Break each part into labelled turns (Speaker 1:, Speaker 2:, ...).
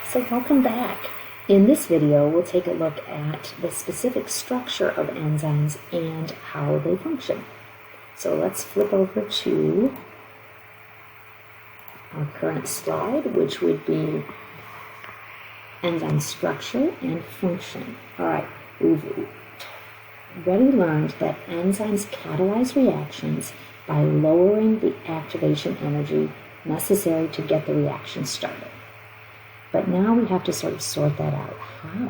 Speaker 1: So welcome back. In this video, we'll take a look at the specific structure of enzymes and how they function. So let's flip over to our current slide, which would be enzyme structure and function. All right, we've already learned that enzymes catalyze reactions by lowering the activation energy necessary to get the reaction started. But now we have to sort of sort that out. How?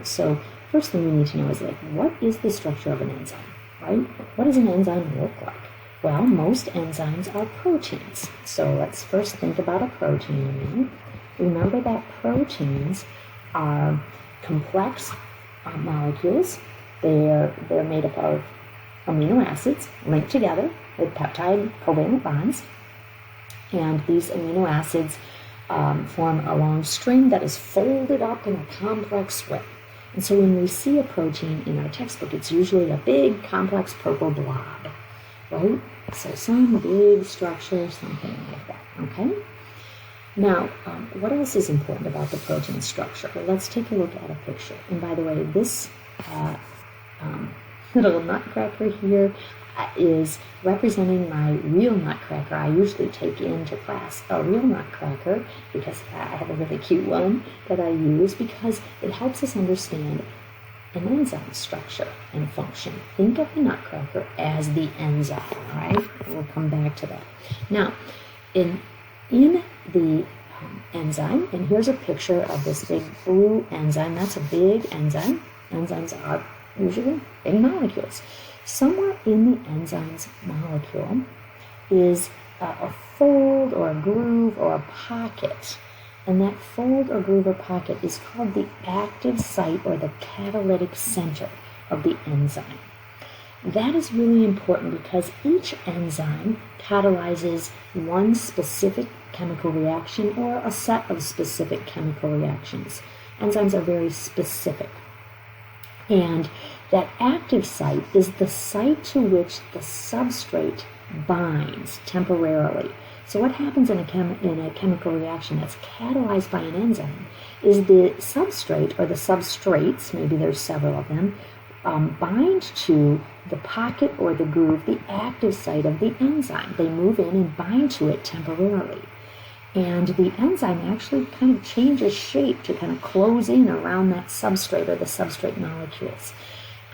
Speaker 1: So first thing we need to know is, what is the structure of an enzyme, right? What does an enzyme look like? Well, most enzymes are proteins. So let's first think about a protein. Remember that proteins are complex molecules. They're made up of amino acids linked together with peptide covalent bonds. And these amino acids form a long string that is folded up in a complex way. And so when we see a protein in our textbook, it's usually a big, complex purple blob, right? So some big structure, something like that, okay? Now, what else is important about the protein structure? Well, let's take a look at a picture. And by the way, this little nutcracker here is representing my real nutcracker I usually take into class. A real nutcracker, because I have a really cute one that I use because it helps us understand an enzyme structure and function. Think of the nutcracker as the enzyme, right? We'll come back to that. Now, in the enzyme, and here's a picture of this big blue enzyme. That's a big enzyme. Enzymes are usually big molecules. Somewhere in the enzyme's molecule is a fold or a groove or a pocket. And that fold or groove or pocket is called the active site or the catalytic center of the enzyme. That is really important because each enzyme catalyzes one specific chemical reaction or a set of specific chemical reactions. Enzymes are very specific. And that active site is the site to which the substrate binds temporarily. So what happens in a chemical reaction that's catalyzed by an enzyme is the substrate or the substrates, maybe there's several of them, bind to the pocket or the groove, the active site of the enzyme. They move in and bind to it temporarily. And the enzyme actually kind of changes shape to kind of close in around that substrate or the substrate molecules.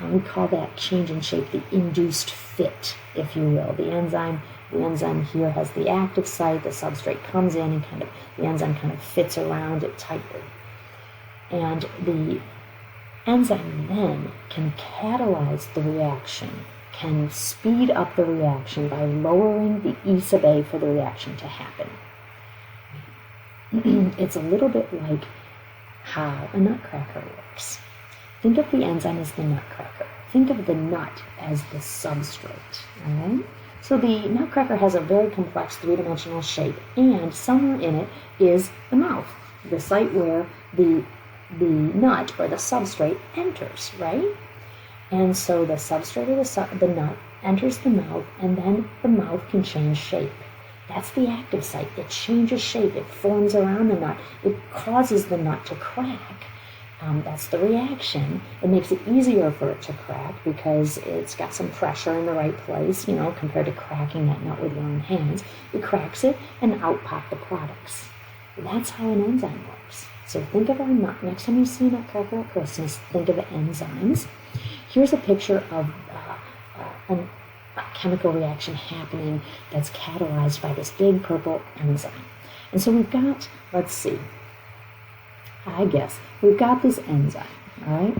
Speaker 1: We call that change in shape the induced fit, if you will. The enzyme here has the active site, the substrate comes in and the enzyme kind of fits around it tightly. And the enzyme then can catalyze the reaction, can speed up the reaction by lowering the E sub A for the reaction to happen. It's a little bit like how a nutcracker works. Think of the enzyme as the nutcracker. Think of the nut as the substrate, all right? So the nutcracker has a very complex three-dimensional shape, and somewhere in it is the mouth, the site where the nut or the substrate enters, right? And so the substrate or the nut enters the mouth, and then the mouth can change shape. That's the active site. It changes shape. It forms around the nut. It causes the nut to crack. That's the reaction. It makes it easier for it to crack because it's got some pressure in the right place, compared to cracking that nut with your own hands. It cracks it, and out pop the products. That's how an enzyme works. So think of our nut. Next time you see a nutcracker at Christmas, think of the enzymes. Here's a picture of a chemical reaction happening that's catalyzed by this big purple enzyme. And so we've got, we've got this enzyme, all right?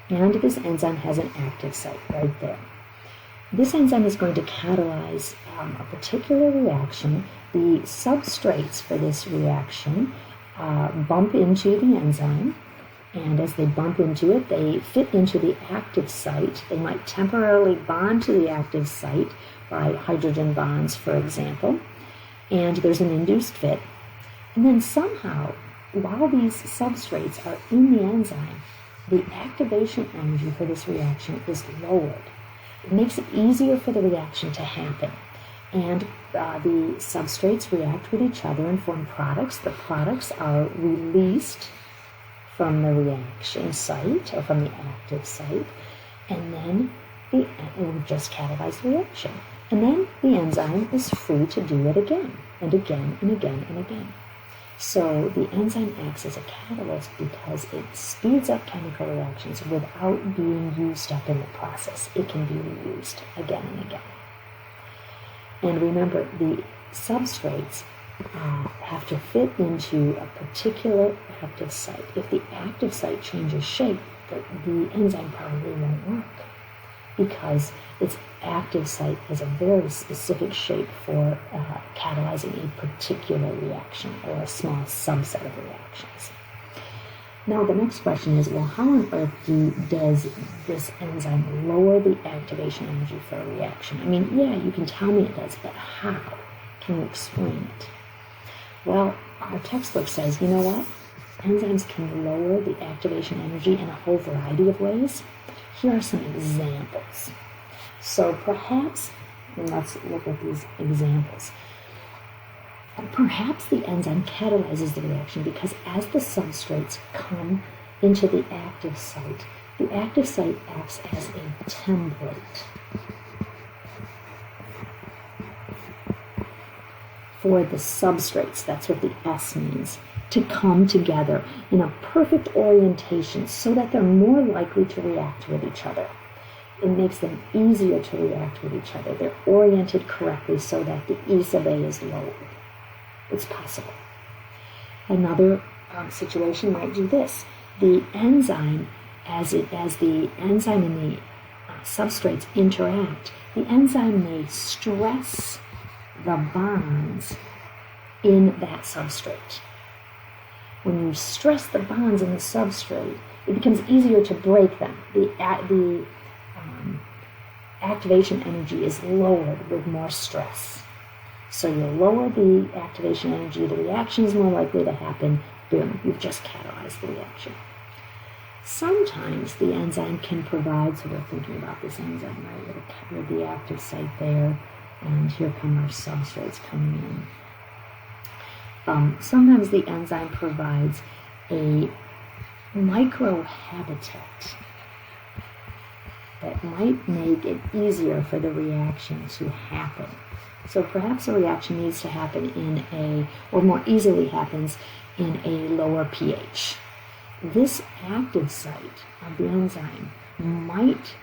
Speaker 1: And this enzyme has an active site right there. This enzyme is going to catalyze a particular reaction. The substrates for this reaction bump into the enzyme, and as they bump into it, they fit into the active site. They might temporarily bond to the active site by hydrogen bonds, for example, and there's an induced fit. And then somehow, while these substrates are in the enzyme, the activation energy for this reaction is lowered. It makes it easier for the reaction to happen. And the substrates react with each other and form products. The products are released from the reaction site or from the active site, and then we've just catalyzed the reaction. And then the enzyme is free to do it again and again and again and again. So the enzyme acts as a catalyst because it speeds up chemical reactions without being used up in the process. It can be reused again and again. And remember, the substrates have to fit into a particular active site. If the active site changes shape, the enzyme probably won't work because its active site has a very specific shape for catalyzing a particular reaction or a small subset of reactions. Now the next question is, well, how on earth does this enzyme lower the activation energy for a reaction? I mean, yeah, you can tell me it does, but how? Can you explain it? Well, our textbook says, you know what? Enzymes can lower the activation energy in a whole variety of ways. Here are some examples. So perhaps, and let's look at these examples. Perhaps the enzyme catalyzes the reaction because as the substrates come into the active site acts as a template for the substrates, that's what the S means, to come together in a perfect orientation so that they're more likely to react with each other. It makes them easier to react with each other. They're oriented correctly so that the E sub A is lowered. It's possible. Another situation might do this. The enzyme, as the enzyme and the substrates interact, the enzyme may stress the bonds in that substrate. When you stress the bonds in the substrate, it becomes easier to break them. The activation energy is lowered with more stress. So you lower the activation energy, the reaction is more likely to happen. Boom, you've just catalyzed the reaction. Sometimes the enzyme can provide, so we're thinking about this enzyme, right, with the active site there, and here come our substrates coming in. Sometimes the enzyme provides a microhabitat that might make it easier for the reaction to happen. So perhaps a reaction needs to happen or more easily happens in a lower pH. This active site of the enzyme might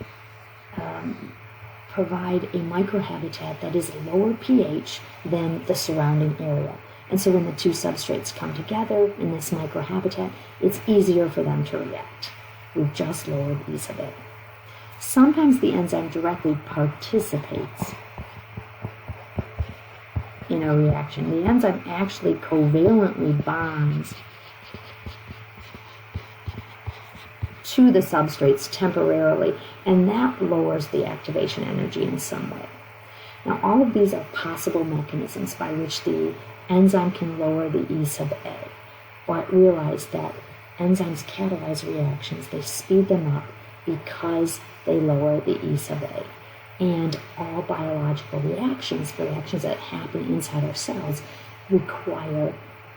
Speaker 1: provide a microhabitat that is a lower pH than the surrounding area. And so when the two substrates come together in this microhabitat, it's easier for them to react. We've just lowered E sub A. Sometimes the enzyme directly participates in a reaction. The enzyme actually covalently bonds to the substrates temporarily, and that lowers the activation energy in some way. Now, all of these are possible mechanisms by which the enzyme can lower the E sub A. But realize that enzymes catalyze reactions. They speed them up because they lower the E sub A. And all biological reactions that happen inside our cells, require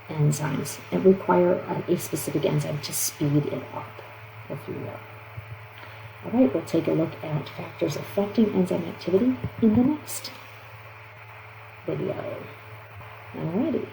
Speaker 1: enzymes and require a specific enzyme to speed it up, if you will. All right, we'll take a look at factors affecting enzyme activity in the next video. Alrighty.